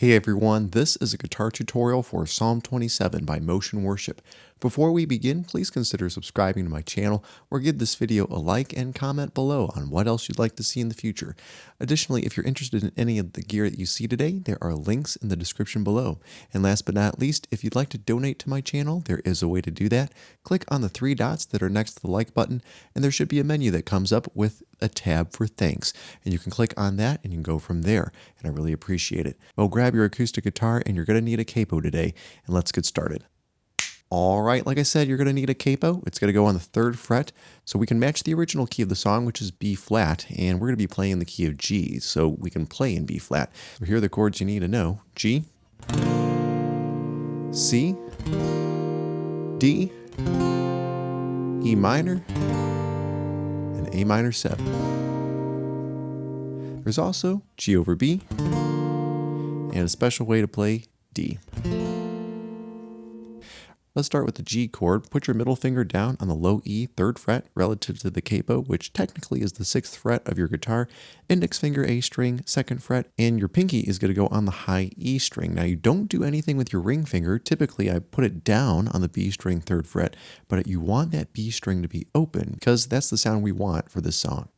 Hey everyone, this is a guitar tutorial for Psalm 27 by Motion Worship. Before we begin, please consider subscribing to my channel or give this video a like and comment below on what else you'd like to see in the future. Additionally, if you're interested in any of the gear that you see today, there are links in the description below. And last but not least, if you'd like to donate to my channel, there is a way to do that. Click on the three dots that are next to the like button, and there should be a menu that comes up with a tab for thanks. And you can click on that and you can go from there. And I really appreciate it. Well, grab your acoustic guitar and you're going to need a capo today. And let's get started. All right, like I said, you're going to need a capo. It's going to go on the 3rd fret. So we can match the original key of the song, which is B flat. And we're going to be playing in the key of G. So we can play in B flat. So here are the chords you need to know. G, C, D, E minor, and A minor 7. There's also G over B, and a special way to play D. Let's start with the G chord. Put your middle finger down on the low E 3rd fret relative to the capo, which technically is the 6th fret of your guitar. Index finger A string, 2nd fret, and your pinky is going to go on the high E string. Now you don't do anything with your ring finger. Typically I put it down on the B string 3rd fret, but you want that B string to be open because that's the sound we want for this song.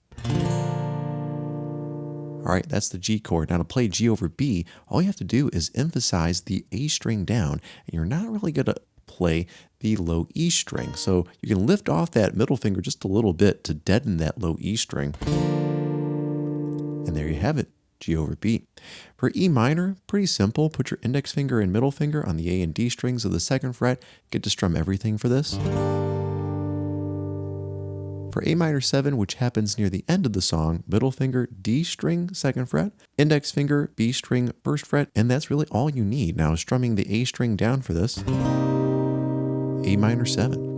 All right, that's the G chord. Now to play G over B, all you have to do is emphasize the A string down, and you're not really going to play the low E string. So you can lift off that middle finger just a little bit to deaden that low E string. And there you have it, G over B. For E minor, pretty simple. Put your index finger and middle finger on the A and D strings of the 2nd fret. Get to strum everything for this. For A minor 7, which happens near the end of the song, middle finger D string 2nd fret, index finger B string 1st fret, and that's really all you need. Now strumming the A string down for this, A minor 7.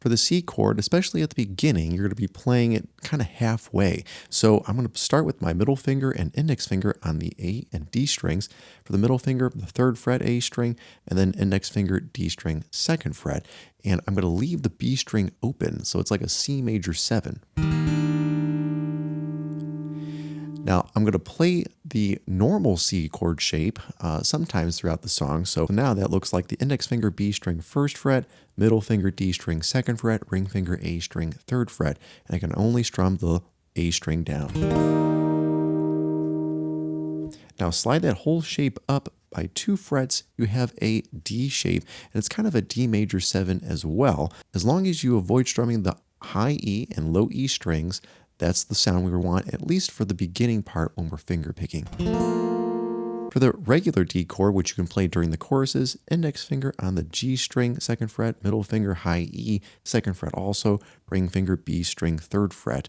For the C chord, especially at the beginning, you're going to be playing it kind of halfway. So I'm going to start with my middle finger and index finger on the A and D strings. For the middle finger, the 3rd fret A string, and then index finger D string 2nd fret. And I'm going to leave the B string open, so it's like a C major 7. Now, I'm going to play the normal C chord shape sometimes throughout the song. So now that looks like the index finger B string 1st fret, middle finger D string 2nd fret, ring finger A string 3rd fret. And I can only strum the A string down. Now slide that whole shape up by 2 frets, you have a D shape, and it's kind of a D major 7 as well. As long as you avoid strumming the high E and low E strings, that's the sound we want, at least for the beginning part when we're finger picking. For the regular D chord, which you can play during the choruses, index finger on the G string 2nd fret, middle finger high E 2nd fret also, ring finger B string 3rd fret.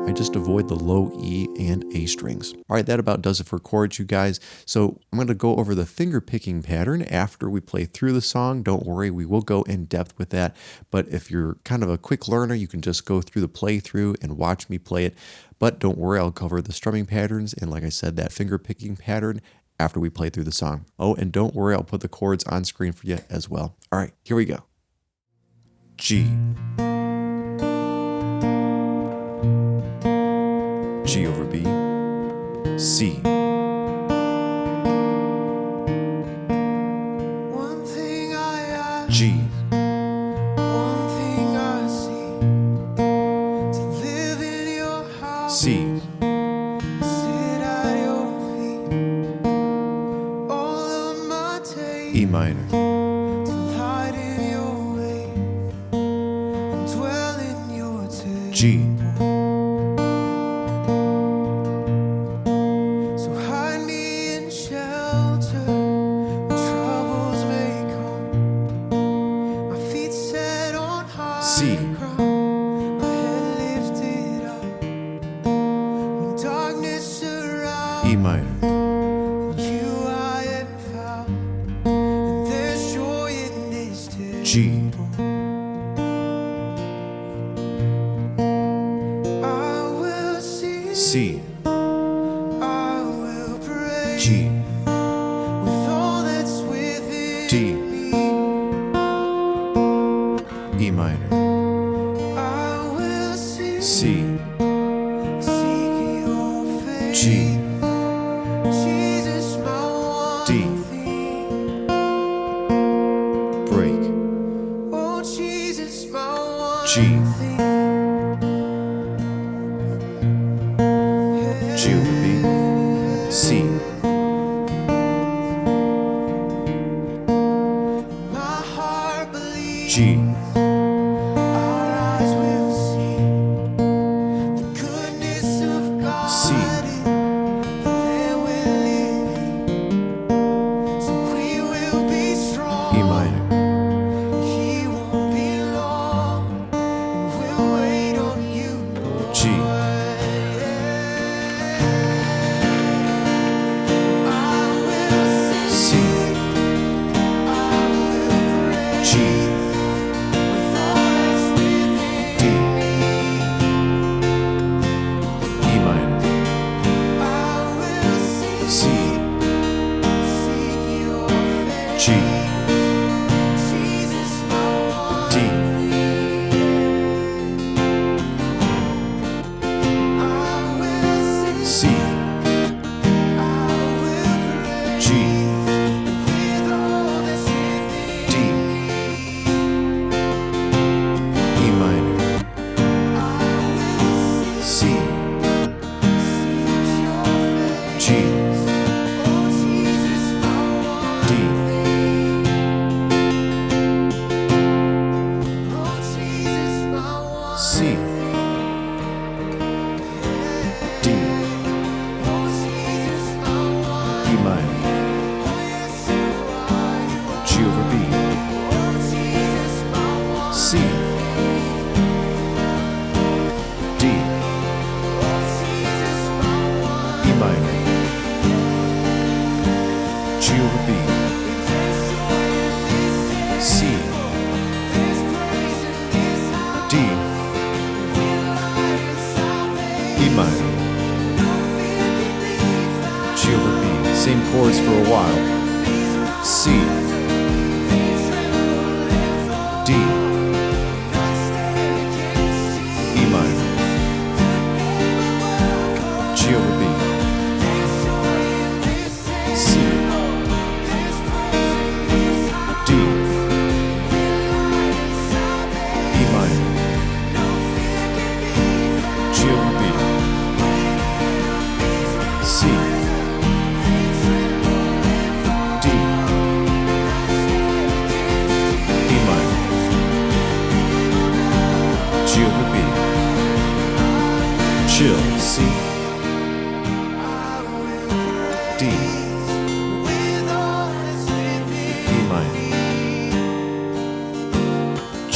I just avoid the low E and A strings. All right, that about does it for chords, you guys. So I'm going to go over the finger picking pattern after we play through the song. Don't worry, we will go in depth with that. But if you're kind of a quick learner, you can just go through the playthrough and watch me play it. But don't worry, I'll cover the strumming patterns and, like I said, that finger picking pattern after we play through the song. Oh, and don't worry, I'll put the chords on screen for you as well. All right, here we go. G. G over B, C. One thing I ask, G, one thing I see, to live in your house, C, sit at your feet, all of my days, E minor, to light in your way, and dwell in your table. G, C, my head lifted up, when darkness surrounds, E minor, you I am found, and there's joy in this table. G, I will sing, C, I will praise, G, with all that's within D, me. E minor, I will sing, C, seek your face, G, C, G, D, C, G, D, E minor, C, G, D, C, D, E minor, G over B, C, D, E minor, G over B, C, D, E minor, G over B. Same chords for a while. C, D, E minor, G over B, C, D, E minor, G over B, C, D, E minor, G over B, chill, C, D, E minor, G,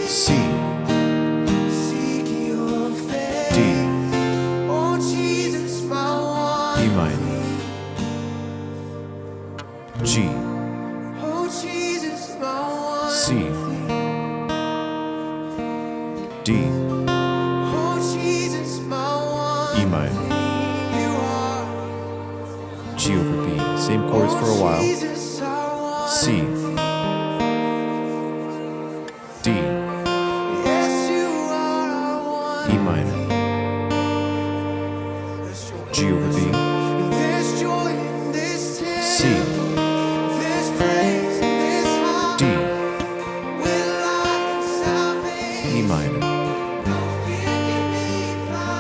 C, D, E minor, G, C, D, E minor, G over B. Same chords for a while. C, D, E minor, G over B, C, D, E minor,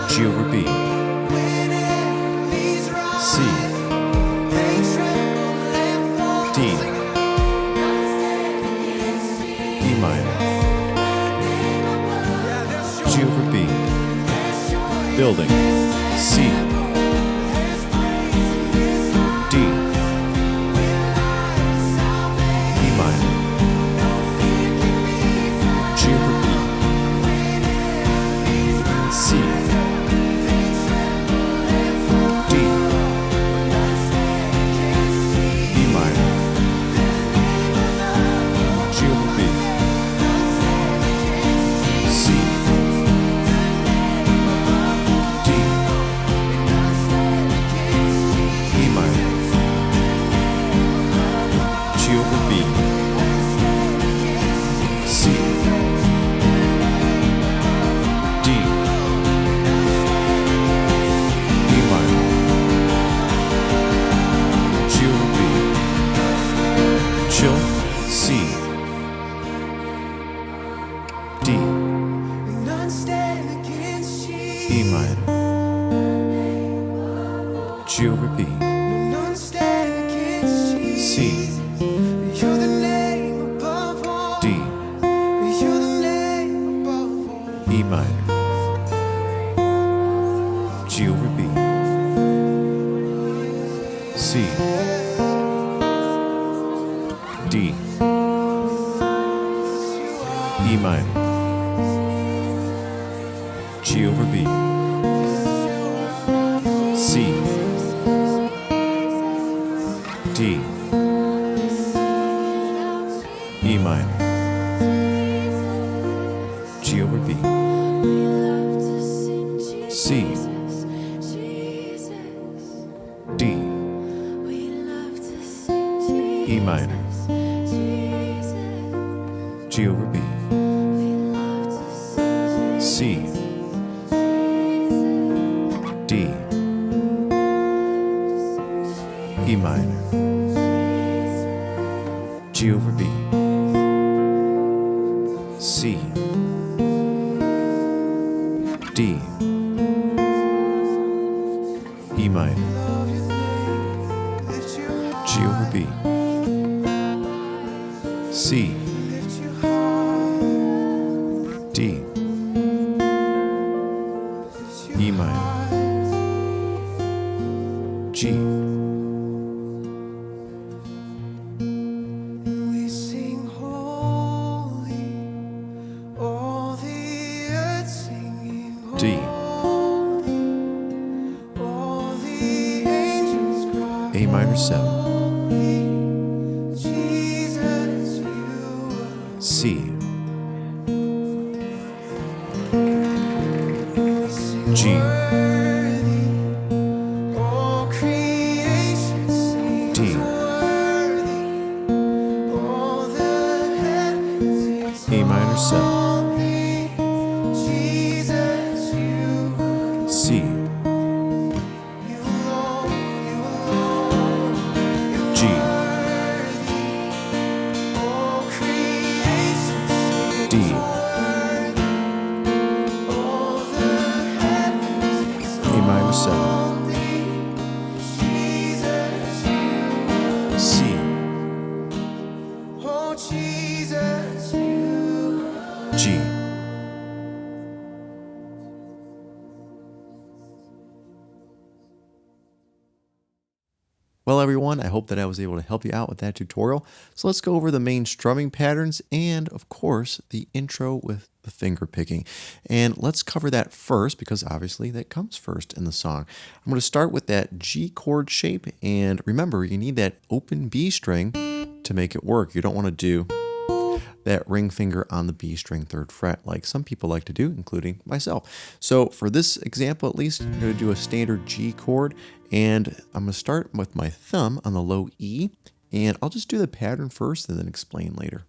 G over B, C, D, E minor, G over B, building, C, D, E minor, G over B, C, D, E minor, G over B, C, D, E minor, G over B, C, D, E minor, G over B, chill, C, D, E minor, G over B, C, D, E minor, G over B, C, D, E minor, G over B, C, D, E minor, G over B, C, E minor, G over B, C, D, E minor, G over B, C, D, E minor, G over B, C, D, E minor, G. We sing holy, all the earth singing D, holy, all the angels cry A minor 7, holy, Jesus, you are. C, We sing G, worthy, all creation sings D, worthy, all the heavens A minor 7, holy, Jesus, you are. C, You alone, G, all creation sings D, worthy, all the heavens A minor 7, holy, Jesus, you C, oh Jesus, you G. Well, everyone, I hope that I was able to help you out with that tutorial. So let's go over the main strumming patterns and, of course, the intro with the finger picking. And let's cover that first because obviously that comes first in the song. I'm going to start with that G chord shape. And remember, you need that open B string to make it work. You don't want to do that ring finger on the B string 3rd fret like some people like to do, including myself. So for this example, at least, I'm going to do a standard G chord, and I'm going to start with my thumb on the low E, and I'll just do the pattern first and then explain later.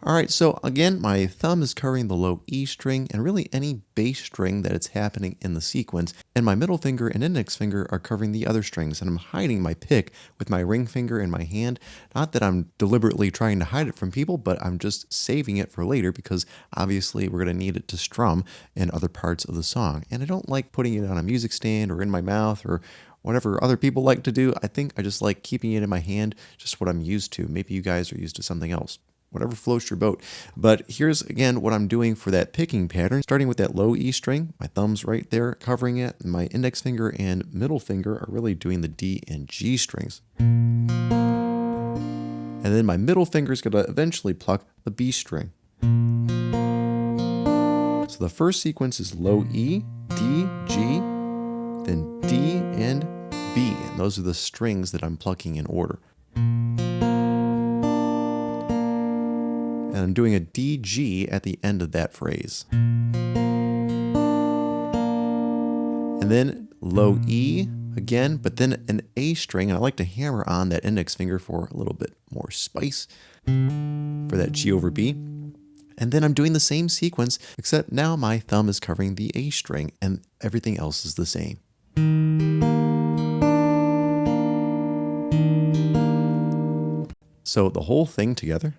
All right, so again, my thumb is covering the low E string and really any bass string that it's happening in the sequence, and my middle finger and index finger are covering the other strings, and I'm hiding my pick with my ring finger in my hand. Not that I'm deliberately trying to hide it from people, but I'm just saving it for later because obviously we're going to need it to strum in other parts of the song, and I don't like putting it on a music stand or in my mouth or whatever other people like to do. I think I just like keeping it in my hand, just what I'm used to. Maybe you guys are used to something else. Whatever floats your boat. But here's again what I'm doing for that picking pattern. Starting with that low E string, my thumb's right there covering it, and my index finger and middle finger are really doing the D and G strings. And then my middle finger is going to eventually pluck the B string. So the first sequence is low E, D, G, then D and B. And those are the strings that I'm plucking in order. And I'm doing a D, G at the end of that phrase. And then low E again, but then an A string. And I like to hammer on that index finger for a little bit more spice for that G over B. And then I'm doing the same sequence, except now my thumb is covering the A string and everything else is the same. So the whole thing together.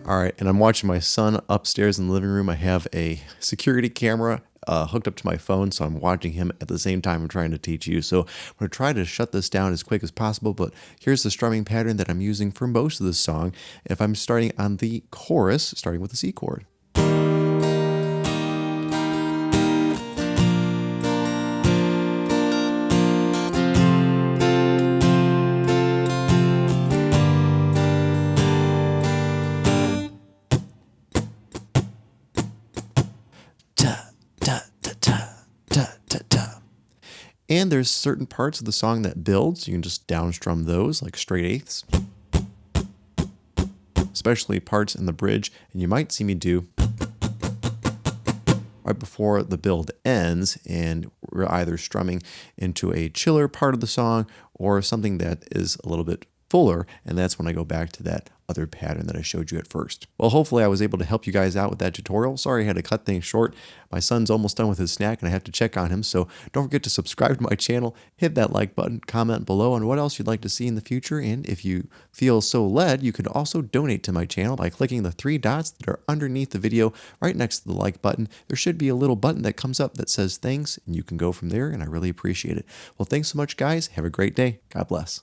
All right, and I'm watching my son upstairs in the living room. I have a security camera hooked up to my phone, so I'm watching him at the same time I'm trying to teach you. So I'm going to try to shut this down as quick as possible, but here's the strumming pattern that I'm using for most of the song. If I'm starting on the chorus, starting with the C chord. And there's certain parts of the song that builds. You can just downstrum those like straight eighths, especially parts in the bridge. And you might see me do right before the build ends, and we're either strumming into a chiller part of the song or something that is a little bit fuller, and that's when I go back to that other pattern that I showed you at first. Well, hopefully I was able to help you guys out with that tutorial. Sorry I had to cut things short. My son's almost done with his snack and I have to check on him, so don't forget to subscribe to my channel, hit that like button, comment below on what else you'd like to see in the future, and if you feel so led, you could also donate to my channel by clicking the 3 dots that are underneath the video right next to the like button. There should be a little button that comes up that says thanks, and you can go from there, and I really appreciate it. Well, thanks so much, guys. Have a great day. God bless.